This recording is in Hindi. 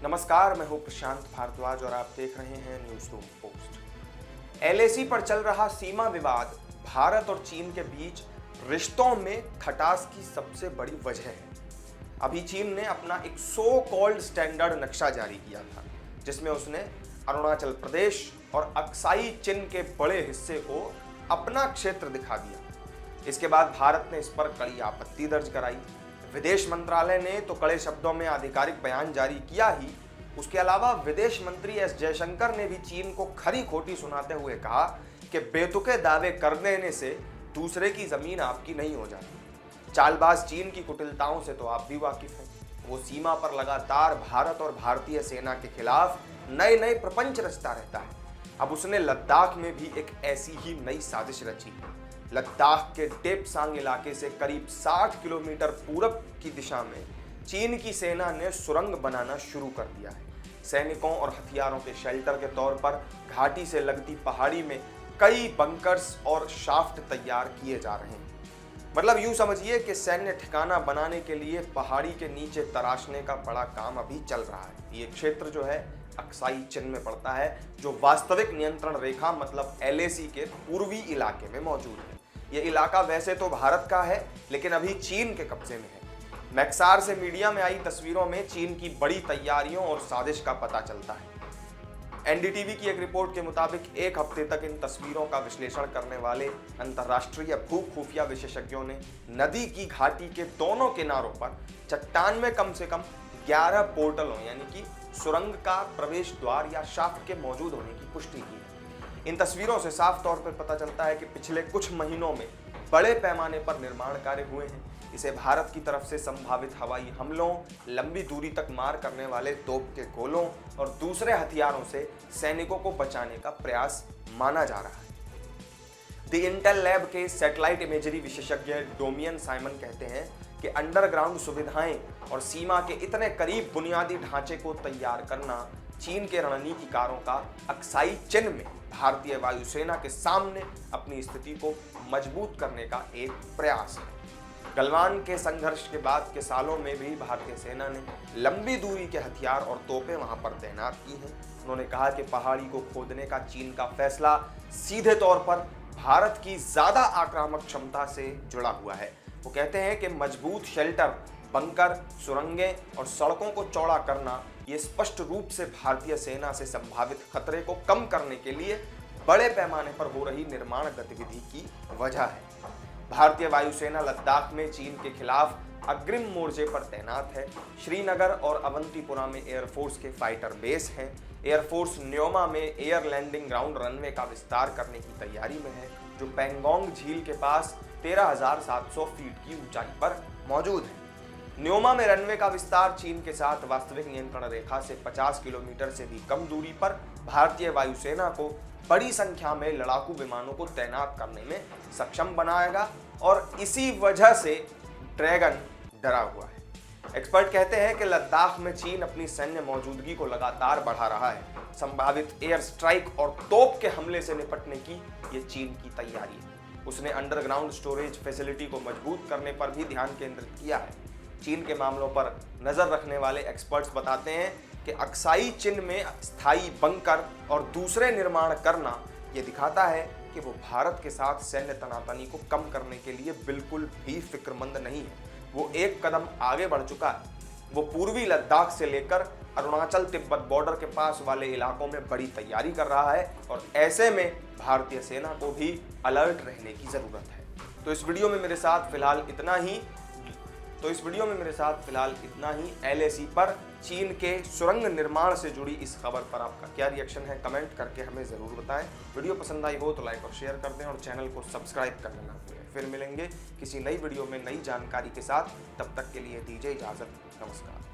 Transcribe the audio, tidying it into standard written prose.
नमस्कार, मैं हूं प्रशांत भारद्वाज और आप देख रहे हैं न्यूज रूम पोस्ट। एलएसी पर चल रहा सीमा विवाद भारत और चीन के बीच रिश्तों में खटास की सबसे बड़ी वजह है। अभी चीन ने अपना एक सो कॉल्ड स्टैंडर्ड नक्शा जारी किया था, जिसमें उसने अरुणाचल प्रदेश और अक्साई चिन के बड़े हिस्से को अपना क्षेत्र दिखा दिया। इसके बाद भारत ने इस पर कड़ी आपत्ति दर्ज कराई। विदेश मंत्रालय ने तो कड़े शब्दों में आधिकारिक बयान जारी किया ही, उसके अलावा विदेश मंत्री एस जयशंकर ने भी चीन को खरी खोटी सुनाते हुए कहा कि बेतुके दावे कर देने से दूसरे की जमीन आपकी नहीं हो जाती। चालबाज चीन की कुटिलताओं से तो आप भी वाकिफ हैं। वो सीमा पर लगातार भारत और भारतीय सेना के खिलाफ नए नए प्रपंच रचता रहता है। अब उसने लद्दाख में भी एक ऐसी ही नई साजिश रची। लद्दाख के डेप्सांग इलाके से करीब 60 किलोमीटर पूरब की दिशा में चीन की सेना ने सुरंग बनाना शुरू कर दिया है। सैनिकों और हथियारों के शेल्टर के तौर पर घाटी से लगती पहाड़ी में कई बंकर्स और शाफ्ट तैयार किए जा रहे हैं। मतलब यूं समझिए कि सैन्य ठिकाना बनाने के लिए पहाड़ी के नीचे तराशने का बड़ा काम अभी चल रहा है। ये क्षेत्र जो है अक्साई चिन में पड़ता है, जो वास्तविक नियंत्रण रेखा मतलब एलएसी के पूर्वी इलाके में मौजूद है। ये इलाका वैसे तो भारत का है, लेकिन अभी चीन के कब्जे में है। मैक्सार से मीडिया में आई तस्वीरों में चीन की बड़ी तैयारियों और साजिश का पता चलता है। एनडीटीवी की एक रिपोर्ट के मुताबिक एक हफ्ते तक इन तस्वीरों का विश्लेषण करने वाले अंतर्राष्ट्रीय भू खुफिया विशेषज्ञों ने नदी की घाटी के दोनों किनारों पर चट्टान में कम से कम 11 पोर्टलों यानी कि सुरंग का प्रवेश द्वार या शाफ्ट के मौजूद होने की पुष्टि की है। इन तस्वीरों से साफ तौर पर पता चलता है कि पिछले कुछ महीनों में बड़े पैमाने पर निर्माण कार्य हुए हैं। इसे भारत की तरफ से संभावित हवाई हमलों, लंबी दूरी तक मार करने वाले तोप के गोलों और दूसरे हथियारों से सैनिकों को बचाने का प्रयास माना जा रहा है। द इंटेल लैब के सैटेलाइट इमेजरी विशेषज्ञ डोमियन साइमन कहते हैं कि अंडरग्राउंड सुविधाएं और सीमा के इतने करीब बुनियादी ढांचे को तैयार करना चीन के रणनीतिकारों का अक्साई चिन में भारतीय वायुसेना के सामने अपनी स्थिति को मजबूत करने का एक प्रयास है। गलवान के संघर्ष के बाद के सालों में भी भारतीय सेना ने लंबी दूरी के हथियार और तोपें वहां पर तैनात की हैं। उन्होंने कहा कि पहाड़ी को खोदने का चीन का फैसला सीधे तौर पर भारत की ज्यादा आक्रामक क्षमता से जुड़ा हुआ है। वो कहते हैं कि मजबूत शेल्टर, बंकर, सुरंगें और सड़कों को चौड़ा करना ये स्पष्ट रूप से भारतीय सेना से संभावित खतरे को कम करने के लिए बड़े पैमाने पर हो रही निर्माण गतिविधि की वजह है। भारतीय वायुसेना लद्दाख में चीन के खिलाफ अग्रिम मोर्चे पर तैनात है। श्रीनगर और अवंतीपुरा में एयरफोर्स के फाइटर बेस हैं। एयरफोर्स न्योमा में एयर लैंडिंग ग्राउंड रनवे का विस्तार करने की तैयारी में है, जो पैंगोंग झील के पास 13,700 फीट की ऊंचाई पर मौजूद है। न्योमा में रनवे का विस्तार चीन के साथ वास्तविक नियंत्रण रेखा से 50 किलोमीटर से भी कम दूरी पर भारतीय वायुसेना को बड़ी संख्या में लड़ाकू विमानों को तैनात करने में सक्षम बनाएगा और इसी वजह से ड्रैगन डरा हुआ है। एक्सपर्ट कहते हैं कि लद्दाख में चीन अपनी सैन्य मौजूदगी को लगातार बढ़ा रहा है। संभावित एयर स्ट्राइक और तोप के हमले से निपटने की ये चीन की तैयारी है। उसने अंडरग्राउंड स्टोरेज फैसिलिटी को मजबूत करने पर भी ध्यान केंद्रित किया है। चीन के मामलों पर नजर रखने वाले एक्सपर्ट्स बताते हैं कि अक्साई चिन में स्थायी बंकर और दूसरे निर्माण करना ये दिखाता है कि वो भारत के साथ सैन्य तनातनी को कम करने के लिए बिल्कुल भी फिक्रमंद नहीं है। वो एक कदम आगे बढ़ चुका है। वो पूर्वी लद्दाख से लेकर अरुणाचल तिब्बत बॉर्डर के पास वाले इलाकों में बड़ी तैयारी कर रहा है और ऐसे में भारतीय सेना को भी अलर्ट रहने की जरूरत है। तो इस वीडियो में मेरे साथ फिलहाल इतना ही। एलएसी पर चीन के सुरंग निर्माण से जुड़ी इस खबर पर आपका क्या रिएक्शन है, कमेंट करके हमें ज़रूर बताएं। वीडियो पसंद आई हो तो लाइक और शेयर कर दें और चैनल को सब्सक्राइब करना ना भूलें। फिर मिलेंगे किसी नई वीडियो में नई जानकारी के साथ। तब तक के लिए दीजिए इजाज़त। नमस्कार।